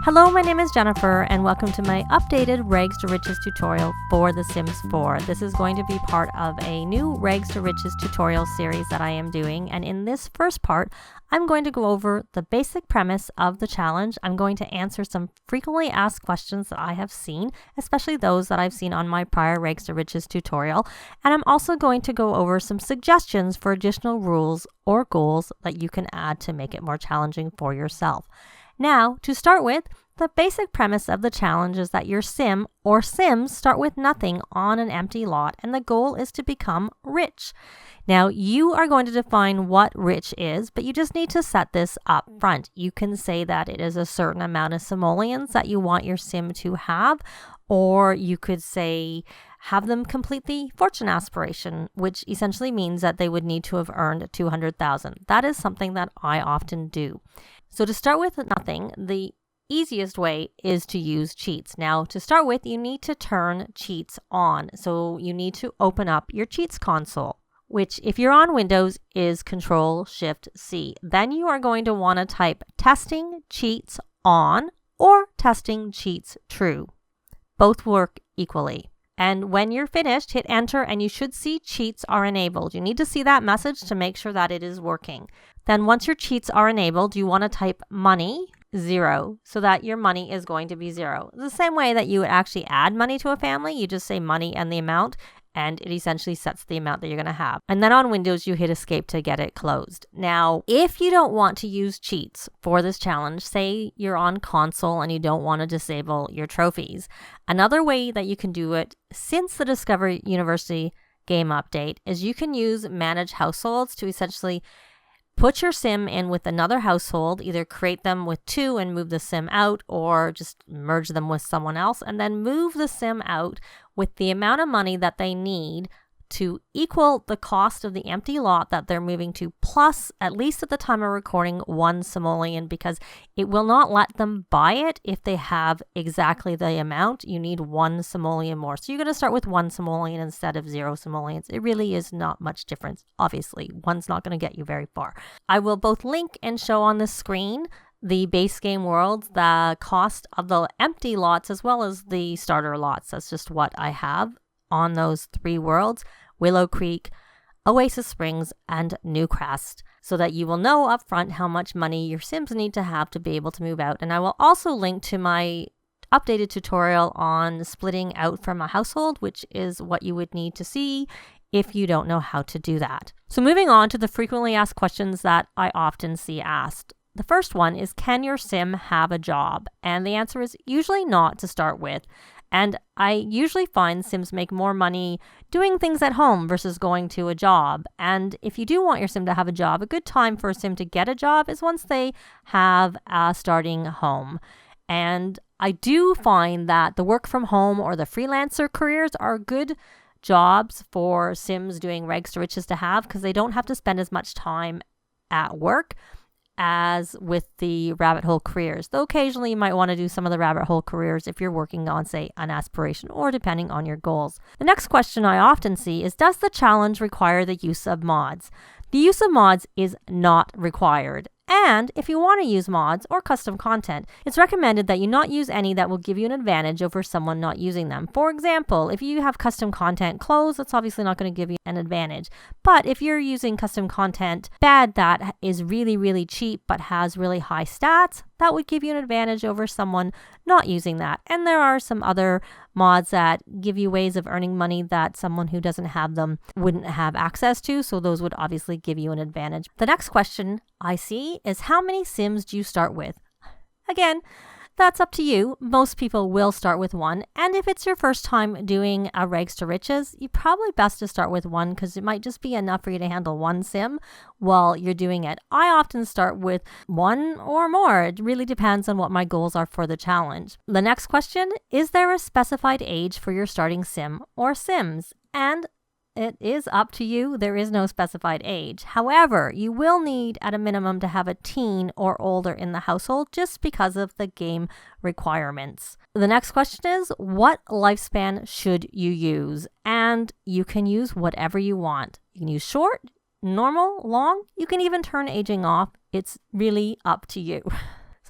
Hello, my name is Jennifer and welcome to my updated Rags to Riches tutorial for The Sims 4. This is going to be part of a new Rags to Riches tutorial series that I am doing, and in this first part I'm going to go over the basic premise of the challenge. I'm going to answer some frequently asked questions that I have seen, especially those that I've seen on my prior Rags to Riches tutorial, and I'm also going to go over some suggestions for additional rules or goals that you can add to make it more challenging for yourself. Now, to start with, the basic premise of the challenge is that your sim or sims start with nothing on an empty lot, and the goal is to become rich. Now, you are going to define what rich is, but you just need to set this up front. You can say that it is a certain amount of simoleons that you want your sim to have, or you could say have them complete the fortune aspiration, which essentially means that they would need to have earned 200,000. That is something that I often do. So to start with nothing, the easiest way is to use cheats. Now, to start with, you need to turn cheats on. So you need to open up your cheats console, which if you're on Windows is Control-Shift-C. Then you are going to want to type testing cheats on or testing cheats true. Both work equally. And when you're finished, hit enter and you should see cheats are enabled. You need to see that message to make sure that it is working. Then once your cheats are enabled, you want to type money 0 so that your money is going to be 0. The same way that you would actually add money to a family, you just say money and the amount, and it essentially sets the amount that you're going to have. And then on Windows, you hit escape to get it closed. Now, if you don't want to use cheats for this challenge, say you're on console and you don't want to disable your trophies, another way that you can do it since the Discover University game update is you can use manage households to essentially put your sim in with another household, either create them with 2 and move the sim out, or just merge them with someone else, and then move the sim out with the amount of money that they need to equal the cost of the empty lot that they're moving to, plus, at least at the time of recording, 1 simoleon, because it will not let them buy it if they have exactly the amount. You need 1 simoleon more. So you're going to start with 1 simoleon instead of 0 simoleons. It really is not much difference. Obviously, 1's not going to get you very far. I will both link and show on the screen the base game worlds, the cost of the empty lots, as well as the starter lots. That's just what I have on those 3 worlds: Willow Creek, Oasis Springs, and Newcrest, so that you will know up front how much money your sims need to have to be able to move out. And I will also link to my updated tutorial on splitting out from a household, which is what you would need to see if you don't know how to do that. So moving on to the frequently asked questions that I often see asked. The first one is, can your sim have a job? And the answer is usually not to start with. And I usually find sims make more money doing things at home versus going to a job. And if you do want your sim to have a job, a good time for a sim to get a job is once they have a starting home. And I do find that the work from home or the freelancer careers are good jobs for sims doing Rags to Riches to have, because they don't have to spend as much time at work as with the rabbit hole careers. Though occasionally you might want to do some of the rabbit hole careers if you're working on, say, an aspiration or depending on your goals. The next question I often see is, does the challenge require the use of mods? The use of mods is not required. And if you want to use mods or custom content, it's recommended that you not use any that will give you an advantage over someone not using them. For example, if you have custom content clothes, that's obviously not going to give you an advantage. But if you're using custom content bed that is really, really cheap but has really high stats, that would give you an advantage over someone not using that. And there are some other mods that give you ways of earning money that someone who doesn't have them wouldn't have access to, so those would obviously give you an advantage. The next question I see is, how many sims do you start with? Again, that's up to you. Most people will start with 1, and if it's your first time doing a Rags to Riches, you probably best to start with 1, because it might just be enough for you to handle 1 sim while you're doing it. I often start with 1 or more. It really depends on what my goals are for the challenge. The next question, is there a specified age for your starting sim or sims? And it is up to you. There is no specified age. However, you will need at a minimum to have a teen or older in the household just because of the game requirements. The next question is, what lifespan should you use? And you can use whatever you want. You can use short, normal, long. You can even turn aging off. It's really up to you.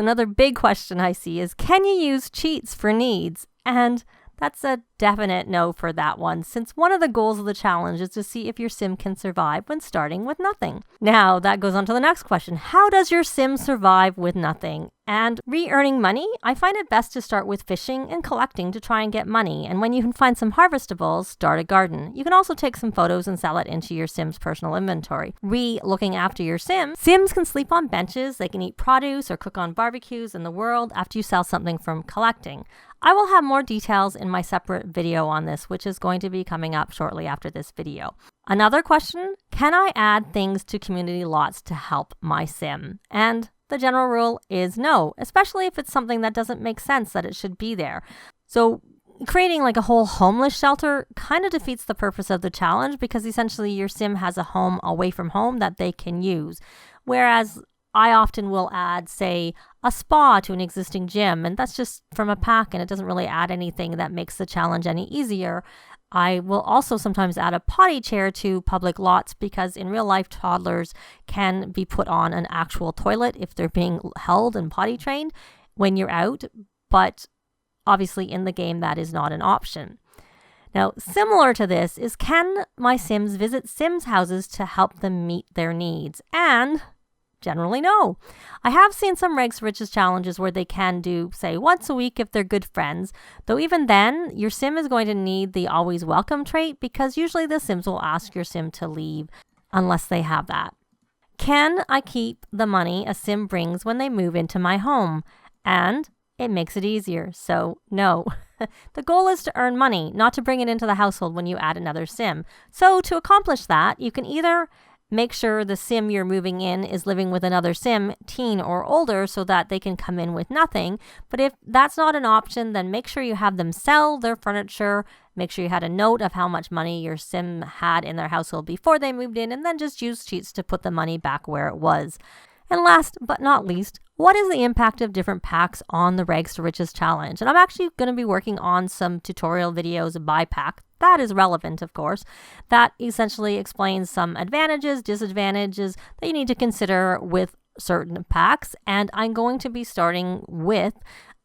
So another big question I see is, can you use cheats for needs? And that's a definite no for that one, since one of the goals of the challenge is to see if your sim can survive when starting with nothing. Now, that goes on to the next question. How does your sim survive with nothing? And re-earning money? I find it best to start with fishing and collecting to try and get money. And when you can find some harvestables, start a garden. You can also take some photos and sell it into your sim's personal inventory. Looking after your sims can sleep on benches, they can eat produce or cook on barbecues in the world after you sell something from collecting. I will have more details in my separate video on this, which is going to be coming up shortly after this video. Another question, can I add things to community lots to help my sim? And the general rule is no, especially if it's something that doesn't make sense that it should be there. So creating like a whole homeless shelter kind of defeats the purpose of the challenge, because essentially your sim has a home away from home that they can use. Whereas I often will add, say, a spa to an existing gym, and that's just from a pack, and it doesn't really add anything that makes the challenge any easier. I will also sometimes add a potty chair to public lots, because in real life, toddlers can be put on an actual toilet if they're being held and potty trained when you're out, but obviously in the game that is not an option. Now, similar to this is, can my sims visit sims' houses to help them meet their needs? And generally, no. I have seen some Rags to Riches challenges where they can do, say, once a week if they're good friends, though even then, your sim is going to need the always welcome trait, because usually the sims will ask your sim to leave unless they have that. Can I keep the money a sim brings when they move into my home? And it makes it easier, so no. The goal is to earn money, not to bring it into the household when you add another sim. So to accomplish that, you can either make sure the sim you're moving in is living with another sim, teen or older, so that they can come in with nothing. But if that's not an option, then make sure you have them sell their furniture. Make sure you had a note of how much money your sim had in their household before they moved in, and then just use cheats to put the money back where it was. And last but not least, what is the impact of different packs on the Rags to Riches challenge? And I'm actually going to be working on some tutorial videos by pack. That is relevant, of course. That essentially explains some advantages, disadvantages that you need to consider with certain packs. And I'm going to be starting with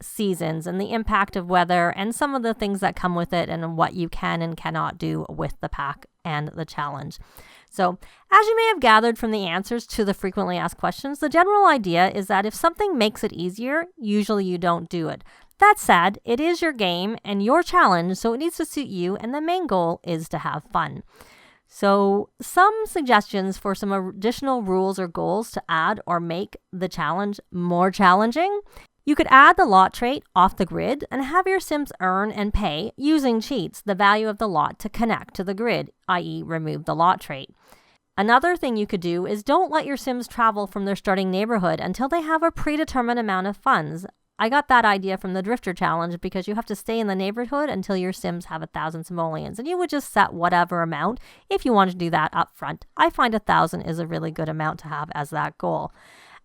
seasons and the impact of weather and some of the things that come with it and what you can and cannot do with the pack and the challenge. So, as you may have gathered from the answers to the frequently asked questions, the general idea is that if something makes it easier, usually you don't do it. That said, it is your game and your challenge, so it needs to suit you, and the main goal is to have fun. So, some suggestions for some additional rules or goals to add or make the challenge more challenging. You could add the lot trait off the grid and have your sims earn and pay using cheats the value of the lot to connect to the grid, i.e. remove the lot trait. Another thing you could do is don't let your sims travel from their starting neighborhood until they have a predetermined amount of funds. I got that idea from the Drifter Challenge, because you have to stay in the neighborhood until your sims have 1,000 simoleons, and you would just set whatever amount if you want to do that up front. I find 1,000 is a really good amount to have as that goal.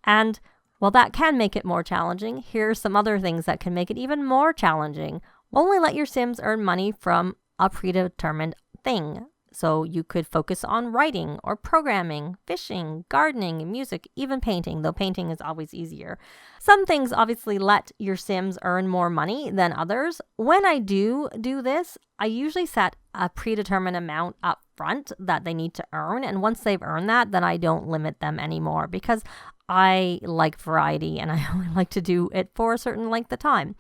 And while that can make it more challenging, here are some other things that can make it even more challenging. Only let your sims earn money from a predetermined thing. So you could focus on writing or programming, fishing, gardening, music, even painting, though painting is always easier. Some things obviously let your sims earn more money than others. When I do this, I usually set a predetermined amount up front that they need to earn. And once they've earned that, then I don't limit them anymore, because I like variety and I only like to do it for a certain length of time.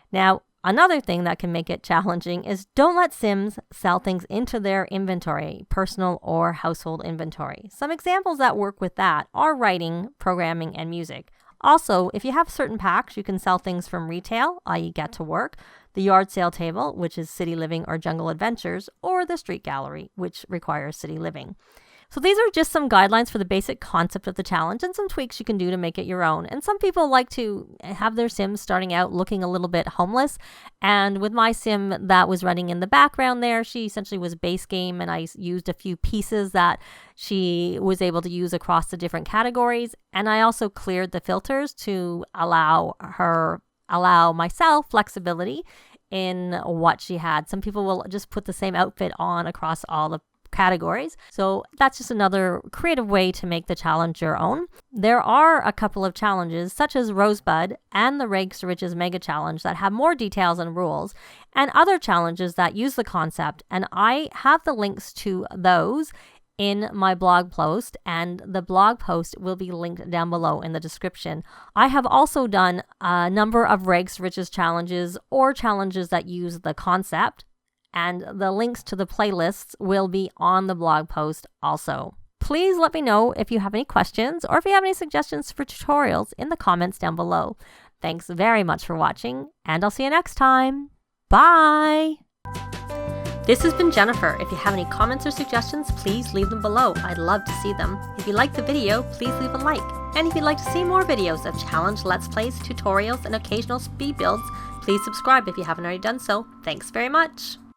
Now, another thing that can make it challenging is don't let sims sell things into their inventory, personal or household inventory. Some examples that work with that are writing, programming, and music. Also, if you have certain packs, you can sell things from retail, i.e. Get to Work, the yard sale table, which is City Living or Jungle Adventures, or the street gallery, which requires City Living. So these are just some guidelines for the basic concept of the challenge and some tweaks you can do to make it your own. And some people like to have their sims starting out looking a little bit homeless. And with my sim that was running in the background there, she essentially was base game, and I used a few pieces that she was able to use across the different categories. And I also cleared the filters to allow myself flexibility in what she had. Some people will just put the same outfit on across all the categories. So that's just another creative way to make the challenge your own. There are a couple of challenges, such as Rosebud and the Rags to Riches Mega Challenge, that have more details and rules, and other challenges that use the concept. And I have the links to those in my blog post, and the blog post will be linked down below in the description. I have also done a number of Rags to Riches challenges or challenges that use the concept, and the links to the playlists will be on the blog post also. Please let me know if you have any questions or if you have any suggestions for tutorials in the comments down below. Thanks very much for watching, and I'll see you next time. Bye! This has been Jennifer. If you have any comments or suggestions, please leave them below. I'd love to see them. If you liked the video, please leave a like. And if you'd like to see more videos of challenge, let's plays, tutorials, and occasional speed builds, please subscribe if you haven't already done so. Thanks very much.